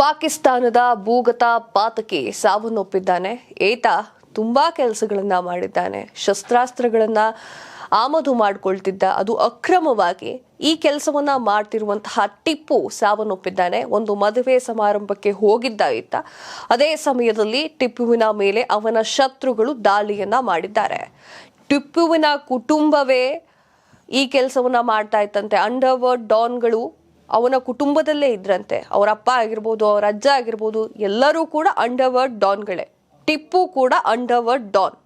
ಪಾಕಿಸ್ತಾನದ ಭೂಗತ ಪಾತಕಿ ಸಾವನ್ನಪ್ಪಿದ್ದಾನೆ. ಈತ ತುಂಬಾ ಕೆಲಸಗಳನ್ನ ಮಾಡಿದ್ದಾನೆ. ಶಸ್ತ್ರಾಸ್ತ್ರಗಳನ್ನ ಆಮದು ಮಾಡಿಕೊಳ್ತಿದ್ದ, ಅದು ಅಕ್ರಮವಾಗಿ. ಈ ಕೆಲಸವನ್ನ ಮಾಡ್ತಿರುವಂತಹ ಟಿಪ್ಪು ಸಾವನ್ನಪ್ಪಿದ್ದಾನೆ. ಒಂದು ಮದುವೆ ಸಮಾರಂಭಕ್ಕೆ ಹೋಗಿದ್ದ ಈತ. ಅದೇ ಸಮಯದಲ್ಲಿ ಟಿಪ್ಪುವಿನ ಮೇಲೆ ಅವನ ಶತ್ರುಗಳು ದಾಳಿಯನ್ನ ಮಾಡಿದ್ದಾರೆ. ಟಿಪ್ಪುವಿನ ಕುಟುಂಬವೇ ಈ ಕೆಲಸವನ್ನ ಮಾಡ್ತಾ ಇತ್ತಂತೆ. ಅಂಡರ್ವರ್ಲ್ಡ್ ಡಾನ್ಗಳು ಅವನ ಕುಟುಂಬದಲ್ಲೇ ಇದ್ರಂತೆ. ಅವರ ಅಪ್ಪ ಆಗಿರ್ಬೋದು, ಅವರ ಅಜ್ಜ ಆಗಿರ್ಬೋದು, ಎಲ್ಲರೂ ಕೂಡ ಅಂಡರ್ವರ್ಲ್ಡ್ ಡಾನ್ಗಳೇ. ಟಿಪ್ಪು ಕೂಡ ಅಂಡರ್ವರ್ಲ್ಡ್ ಡಾನ್.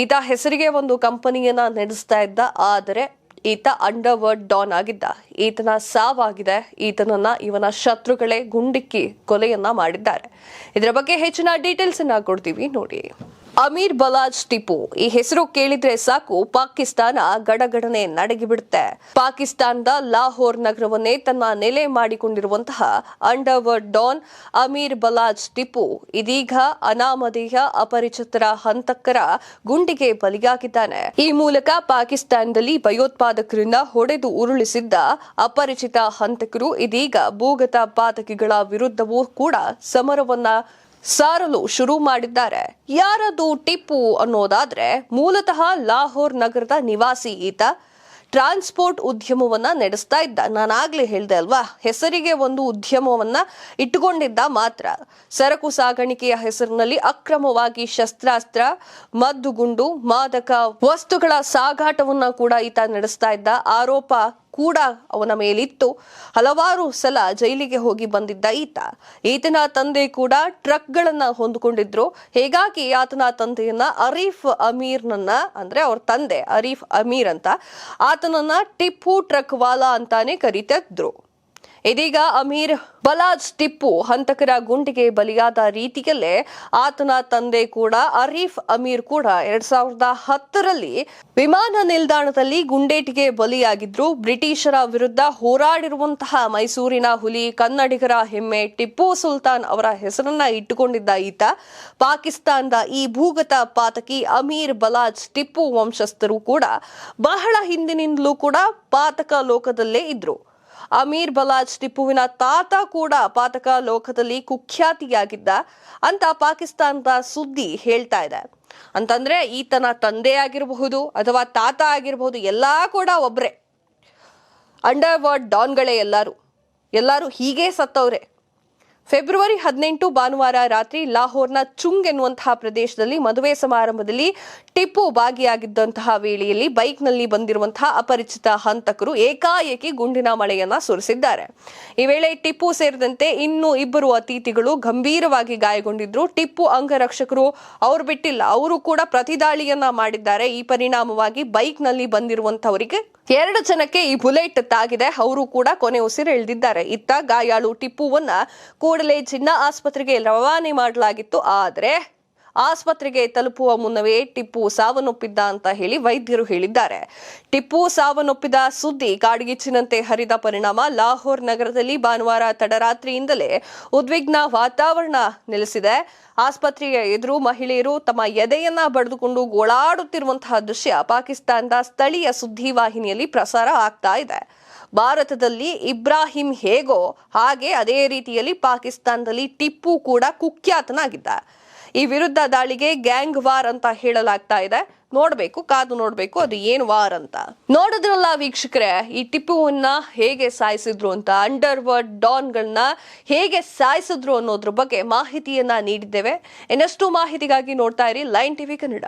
ಈತ ಹೆಸರಿಗೆ ಒಂದು ಕಂಪನಿಯನ್ನ ನಡೆಸ್ತಾ ಇದ್ದ, ಆದರೆ ಈತ ಅಂಡರ್ವರ್ಲ್ಡ್ ಡಾನ್ ಆಗಿದ್ದ. ಈತನ ಸಾವಾಗಿದೆ. ಈತನನ್ನ ಇವನ ಶತ್ರುಗಳೇ ಗುಂಡಿಕ್ಕಿ ಕೊಲೆಯನ್ನ ಮಾಡಿದ್ದಾರೆ. ಇದರ ಬಗ್ಗೆ ಹೆಚ್ಚಿನ ಡೀಟೇಲ್ಸ್ ಅನ್ನ ಕೊಡ್ತೀವಿ, ನೋಡಿ. ಅಮೀರ್ ಬಲಾಜ್ ಟಿಪ್ಪು ಈ ಹೆಸರು ಕೇಳಿದ್ರೆ ಸಾಕು ಪಾಕಿಸ್ತಾನ ಗಡಗಡನೆ ನಡಗಿಬಿಡುತ್ತೆ. ಪಾಕಿಸ್ತಾನದ ಲಾಹೋರ್ ನಗರವನ್ನೇ ತನ್ನ ನೆಲೆ ಮಾಡಿಕೊಂಡಿರುವಂತಹ ಅಂಡರ್ವರ್ಲ್ಡ್ ಡಾನ್ ಅಮೀರ್ ಬಲಾಜ್ ಟಿಪ್ಪು ಇದೀಗ ಅನಾಮಧೇಯ ಅಪರಿಚಿತರ ಹಂತಕರ ಗುಂಡಿಗೆ ಬಲಿಯಾಗಿದ್ದಾನೆ. ಈ ಮೂಲಕ ಪಾಕಿಸ್ತಾನದಲ್ಲಿ ಭಯೋತ್ಪಾದಕರನ್ನ ಹೊಡೆದು ಉರುಳಿಸಿದ್ದ ಅಪರಿಚಿತ ಹಂತಕರು ಇದೀಗ ಭೂಗತ ಪಾತಕಿಗಳ ವಿರುದ್ಧವೂ ಕೂಡ ಸಮರವನ್ನ ಸಾರಲು ಶುರು ಮಾಡಿದ್ದಾರೆ. ಯಾರದು ಟಿಪ್ಪು ಅನ್ನೋದಾದ್ರೆ, ಮೂಲತಃ ಲಾಹೋರ್ ನಗರದ ನಿವಾಸಿ ಈತ. ಟ್ರಾನ್ಸ್ಪೋರ್ಟ್ ಉದ್ಯಮವನ್ನ ನಡೆಸ್ತಾ ಇದ್ದ. ನಾನಾಗ್ಲೇ ಹೇಳ್ದೆ ಅಲ್ವಾ, ಹೆಸರಿಗೆ ಒಂದು ಉದ್ಯಮವನ್ನ ಇಟ್ಟುಕೊಂಡಿದ್ದ ಮಾತ್ರ. ಸರಕು ಸಾಗಾಣಿಕೆಯ ಹೆಸರಿನಲ್ಲಿ ಅಕ್ರಮವಾಗಿ ಶಸ್ತ್ರಾಸ್ತ್ರ, ಮದ್ದುಗುಂಡು, ಮಾದಕ ವಸ್ತುಗಳ ಸಾಗಾಟವನ್ನ ಕೂಡ ಈತ ನಡೆಸ್ತಾ ಇದ್ದ. ಆರೋಪ ಕೂಡ ಅವನ ಮೇಲಿತ್ತು. ಹಲವಾರು ಸಲ ಜೈಲಿಗೆ ಹೋಗಿ ಬಂದಿದ್ದ ಈತ. ಈತನ ತಂದೆ ಕೂಡ ಟ್ರಕ್ಗಳನ್ನ ಹೊಂದಿಕೊಂಡಿದ್ರು. ಹೀಗಾಗಿ ಆತನ ತಂದೆಯನ್ನ ಅರೀಫ್ ಅಮೀರ್ನನ್ನ, ಅಂದ್ರೆ ಅವ್ರ ತಂದೆ ಅರೀಫ್ ಅಮೀರ್ ಅಂತ, ಆತನನ್ನ ಟಿಪ್ಪು ಟ್ರಕ್ ವಾಲಾ ಅಂತಾನೆ ಕರೀತಿದ್ರು. ಇದೀಗ ಅಮೀರ್ ಬಲಾಜ್ ಟಿಪ್ಪು ಹಂತಕರ ಗುಂಡಿಗೆ ಬಲಿಯಾದ ರೀತಿಯಲ್ಲೇ ಆತನ ತಂದೆ ಕೂಡ ಅರೀಫ್ ಅಮೀರ್ ಕೂಡ 2010ರಲ್ಲಿ ವಿಮಾನ ನಿಲ್ದಾಣದಲ್ಲಿ ಗುಂಡೇಟಿಗೆ ಬಲಿಯಾಗಿದ್ರು. ಬ್ರಿಟಿಷರ ವಿರುದ್ಧ ಹೋರಾಡಿರುವಂತಹ ಮೈಸೂರಿನ ಹುಲಿ, ಕನ್ನಡಿಗರ ಹೆಮ್ಮೆ ಟಿಪ್ಪು ಸುಲ್ತಾನ್ ಅವರ ಹೆಸರನ್ನ ಇಟ್ಟುಕೊಂಡಿದ್ದ ಈತ. ಪಾಕಿಸ್ತಾನದ ಈ ಭೂಗತ ಪಾತಕಿ ಅಮೀರ್ ಬಲಾಜ್ ಟಿಪ್ಪು ವಂಶಸ್ಥರು ಕೂಡ ಬಹಳ ಹಿಂದಿನಿಂದಲೂ ಕೂಡ ಪಾತಕ ಲೋಕದಲ್ಲೇ ಇದ್ರು. ಅಮೀರ್ ಬಲಾಜ್ ಟಿಪ್ಪುವಿನ ತಾತ ಕೂಡ ಪಾತಕ ಲೋಕದಲ್ಲಿ ಕುಖ್ಯಾತಿಯಾಗಿದ್ದ ಅಂತ ಪಾಕಿಸ್ತಾನದ ಸುದ್ದಿ ಹೇಳ್ತಾ ಇದೆ. ಅಂತಂದ್ರೆ ಈತನ ತಂದೆ ಆಗಿರಬಹುದು ಅಥವಾ ತಾತ ಆಗಿರಬಹುದು, ಎಲ್ಲಾ ಕೂಡ ಒಬ್ರೆ ಅಂಡರ್ವರ್ಲ್ಡ್ ಡಾನ್ಗಳೇ. ಎಲ್ಲರೂ ಹೀಗೆ ಸತ್ತವ್ರೆ. ಫೆಬ್ರವರಿ 18 ಭಾನುವಾರ ರಾತ್ರಿ ಲಾಹೋರ್ನ ಚುಂಗ್ ಎನ್ನುವಂತಹ ಪ್ರದೇಶದಲ್ಲಿ ಮದುವೆ ಸಮಾರಂಭದಲ್ಲಿ ಟಿಪ್ಪು ಭಾಗಿಯಾಗಿದ್ದಂತಹ ವೇಳೆಯಲ್ಲಿ ಬೈಕ್ನಲ್ಲಿ ಬಂದಿರುವಂತಹ ಅಪರಿಚಿತ ಹಂತಕರು ಏಕಾಏಕಿ ಗುಂಡಿನ ಮಳೆಯನ್ನ ಸುರಿಸಿದ್ದಾರೆ. ಈ ವೇಳೆ ಟಿಪ್ಪು ಸೇರಿದಂತೆ ಇನ್ನೂ 2 ಅತಿಥಿಗಳು ಗಂಭೀರವಾಗಿ ಗಾಯಗೊಂಡಿದ್ರು. ಟಿಪ್ಪು ಅಂಗರಕ್ಷಕರು ಅವ್ರು ಬಿಟ್ಟಿಲ್ಲ, ಅವರು ಕೂಡ ಪ್ರತಿದಾಳಿಯನ್ನ ಮಾಡಿದ್ದಾರೆ. ಈ ಪರಿಣಾಮವಾಗಿ ಬೈಕ್ನಲ್ಲಿ ಬಂದಿರುವಂತವರಿಗೆ 2 ಜನಕ್ಕೆ ಈ ಬುಲೆಟ್ ತಾಗಿದೆ. ಅವರು ಕೂಡ ಕೊನೆ ಉಸಿರೆಳೆದಿದ್ದಾರೆ. ಇತ್ತ ಗಾಯಾಳು ಟಿಪ್ಪುವನ್ನ ಕೂಡಲೇ ಜಿನ್ನಾ ಆಸ್ಪತ್ರೆಗೆ ರವಾನೆ ಮಾಡಲಾಗಿತ್ತು. ಆದರೆ ಆಸ್ಪತ್ರೆಗೆ ತಲುಪುವ ಮುನ್ನವೇ ಟಿಪ್ಪು ಸಾವನ್ನಪ್ಪಿದ್ದ ಅಂತ ಹೇಳಿ ವೈದ್ಯರು ಹೇಳಿದ್ದಾರೆ. ಟಿಪ್ಪು ಸಾವನ್ನಪ್ಪಿದ ಸುದ್ದಿ ಕಾಡ್ಗಿಚ್ಚಿನಂತೆ ಹರಿದ ಪರಿಣಾಮ ಲಾಹೋರ್ ನಗರದಲ್ಲಿ ಭಾನುವಾರ ತಡರಾತ್ರಿಯಿಂದಲೇ ಉದ್ವಿಗ್ನ ವಾತಾವರಣ ನೆಲೆಸಿದೆ. ಆಸ್ಪತ್ರೆಯ ಎದುರು ಮಹಿಳೆಯರು ತಮ್ಮ ಎದೆಯನ್ನ ಬಡಿದುಕೊಂಡು ಗೋಳಾಡುತ್ತಿರುವಂತಹ ದೃಶ್ಯ ಪಾಕಿಸ್ತಾನದ ಸ್ಥಳೀಯ ಸುದ್ದಿವಾಹಿನಿಯಲ್ಲಿ ಪ್ರಸಾರ ಆಗ್ತಾ ಇದೆ. ಭಾರತದಲ್ಲಿ ಇಬ್ರಾಹಿಂ ಹೇಗೋ ಹಾಗೆ ಅದೇ ರೀತಿಯಲ್ಲಿ ಪಾಕಿಸ್ತಾನದಲ್ಲಿ ಟಿಪ್ಪು ಕೂಡ ಕುಖ್ಯಾತನಾಗಿದ್ದ. ಈ ವಿರುದ್ಧ ದಾಳಿಗೆ ಗ್ಯಾಂಗ್ ವಾರ್ ಅಂತ ಹೇಳಲಾಗ್ತಾ ಇದೆ. ಕಾದು ನೋಡ್ಬೇಕು ಅದು ಏನು ವಾರ್ ಅಂತ. ನೋಡಿದ್ರಲ್ಲ ವೀಕ್ಷಕರೇ, ಈ ಟಿಪ್ಪುವನ್ನ ಹೇಗೆ ಸಾಯಿಸಿದ್ರು ಅಂತ, ಅಂಡರ್ವರ್ಲ್ಡ್ ಡಾನ್ಗಳನ್ನ ಹೇಗೆ ಸಾಯಿಸಿದ್ರು ಅನ್ನೋದ್ರ ಬಗ್ಗೆ ಮಾಹಿತಿಯನ್ನ ನೀಡಿದ್ದೇವೆ. ಇನ್ನಷ್ಟು ಮಾಹಿತಿಗಾಗಿ ನೋಡ್ತಾ ಇರಿ ಲೈನ್ ಟಿವಿ ಕನ್ನಡ.